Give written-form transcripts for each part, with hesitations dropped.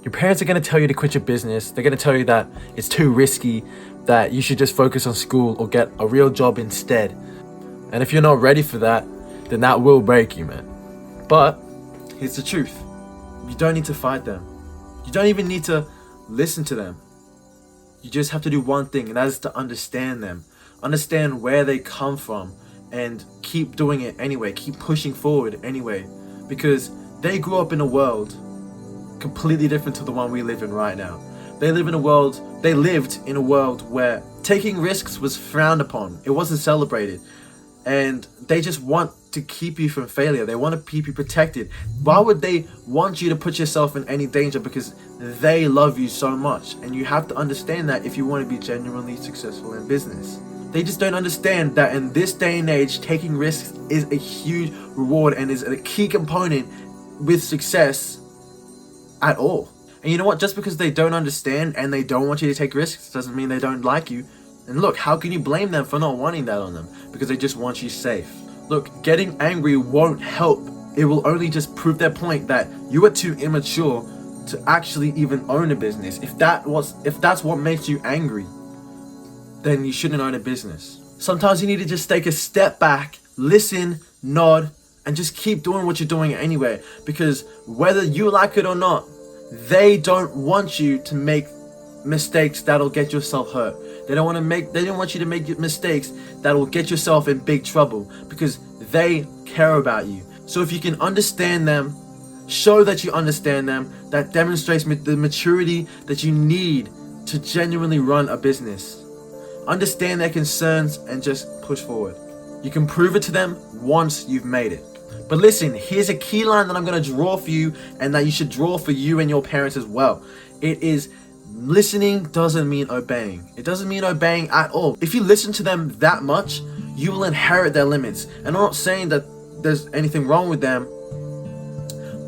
Your parents are going to tell you to quit your business. They're going to tell you that it's too risky, that you should just focus on school or get a real job instead. And if you're not ready for that, then that will break you, man. But here's the truth. You don't need to fight them. You don't even need to listen to them. You just have to do one thing, and that is to understand them. Understand where they come from and keep doing it anyway. Keep pushing forward anyway. Because they grew up in a world completely different to the one we live in right now. They lived in a world where taking risks was frowned upon. It wasn't celebrated. And they just want to keep you from failure. They want to keep you protected. Why would they want you to put yourself in any danger? Because they love you so much. And you have to understand that if you want to be genuinely successful in business. They just don't understand that in this day and age, taking risks is a huge reward and is a key component with success at all. And you know what? Just because they don't understand and they don't want you to take risks doesn't mean they don't like you. And look, how can you blame them for not wanting that on them? Because they just want you safe. Look, getting angry won't help. It will only just prove their point that you are too immature to actually even own a business. If that's what makes you angry, then you shouldn't own a business. Sometimes you need to just take a step back, listen, nod, and just keep doing what you're doing anyway. Because whether you like it or not, they don't want you to make mistakes that'll get yourself hurt. They don't want you to make mistakes that will get yourself in big trouble, because they care about you. So if you can understand them, show that you understand them, that demonstrates the maturity that you need to genuinely run a business. Understand their concerns and just push forward. You can prove it to them once you've made it. But listen, here's a key line that I'm going to draw for you, and that you should draw for you and your parents as well. It is: listening doesn't mean obeying. It doesn't mean obeying at all. If you listen to them that much, you will inherit their limits. And I'm not saying that there's anything wrong with them,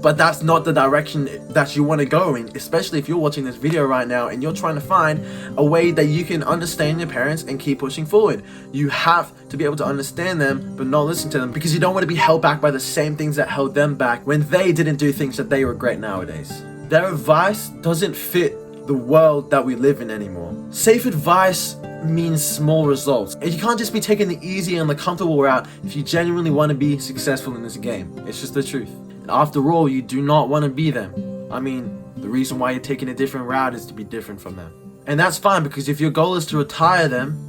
but that's not the direction that you want to go in, especially if you're watching this video right now and you're trying to find a way that you can understand your parents and keep pushing forward. You have to be able to understand them, but not listen to them, because you don't want to be held back by the same things that held them back when they didn't do things that they regret nowadays. Their advice doesn't fit the world that we live in anymore. Safe advice means small results, and you can't just be taking the easy and the comfortable route if you genuinely want to be successful in this game. It's just the truth. And after all, you do not want to be them. I mean, the reason why you're taking a different route is to be different from them. And that's fine, because if your goal is to retire them,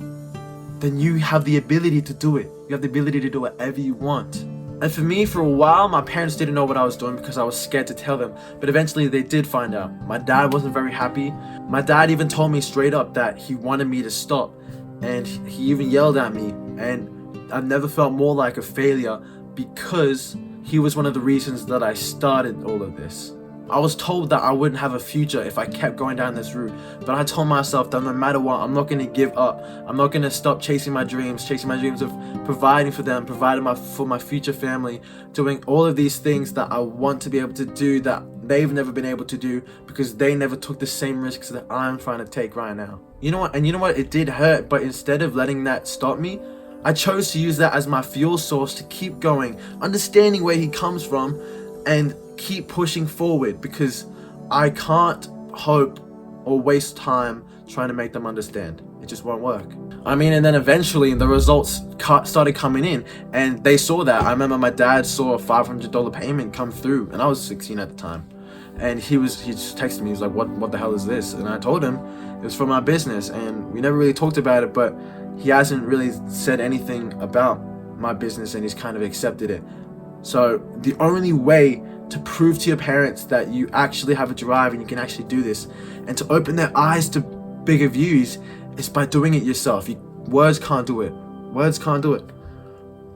then you have the ability to do it. You have the ability to do whatever you want. And for me, for a while, my parents didn't know what I was doing because I was scared to tell them. But eventually they did find out. My dad wasn't very happy. My dad even told me straight up that he wanted me to stop. And he even yelled at me. And I've never felt more like a failure, because he was one of the reasons that I started all of this. I was told that I wouldn't have a future if I kept going down this route, but I told myself that no matter what, I'm not going to give up. I'm not going to stop chasing my dreams of providing for them, providing for my future family, doing all of these things that I want to be able to do that they've never been able to do, because they never took the same risks that I'm trying to take right now. You know what? And you know what? It did hurt, but instead of letting that stop me, I chose to use that as my fuel source to keep going, understanding where he comes from, and keep pushing forward, because I can't hope or waste time trying to make them understand. It just won't work. I mean, and then eventually the results started coming in, and they saw that. I remember my dad saw a $500 payment come through, and I was 16 at the time. And he just texted me. He was like, what the hell is this? And I told him it was for my business, and we never really talked about it, but he hasn't really said anything about my business, and he's kind of accepted it. So the only way to prove to your parents that you actually have a drive and you can actually do this, and to open their eyes to bigger views, is by doing it yourself. Words can't do it. Words can't do it.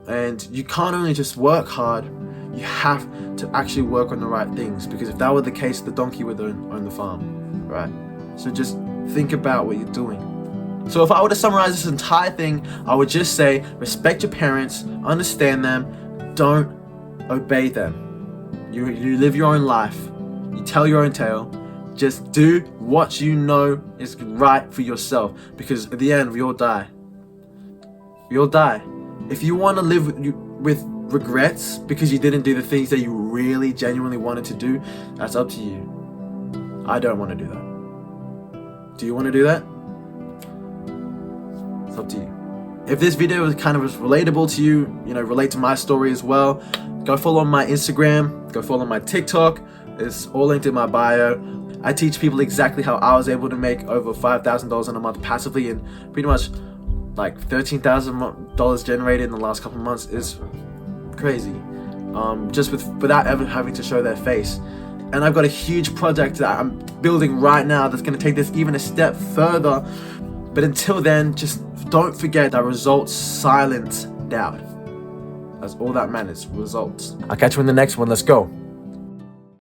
And you can't only just work hard, you have to actually work on the right things, because if that were the case, the donkey would own the farm, right? So just think about what you're doing. So if I were to summarize this entire thing, I would just say: respect your parents, understand them, don't obey them. You live your own life, you tell your own tale, just do what you know is right for yourself, because at the end we all die. We all die. If you want to live with regrets because you didn't do the things that you really genuinely wanted to do, that's up to you. I don't want to do that. Do you want to do that? It's up to you. If this video was kind of relatable to you, relate to my story as well, go follow my Instagram, go follow my TikTok. It's all linked in my bio. I teach people exactly how I was able to make over $5,000 in a month passively, and pretty much like $13,000 generated in the last couple of months is crazy. Just without ever having to show their face. And I've got a huge project that I'm building right now that's going to take this even a step further. But until then, just don't forget that results silence doubt. That's all that matters, results. I'll catch you in the next one. Let's go.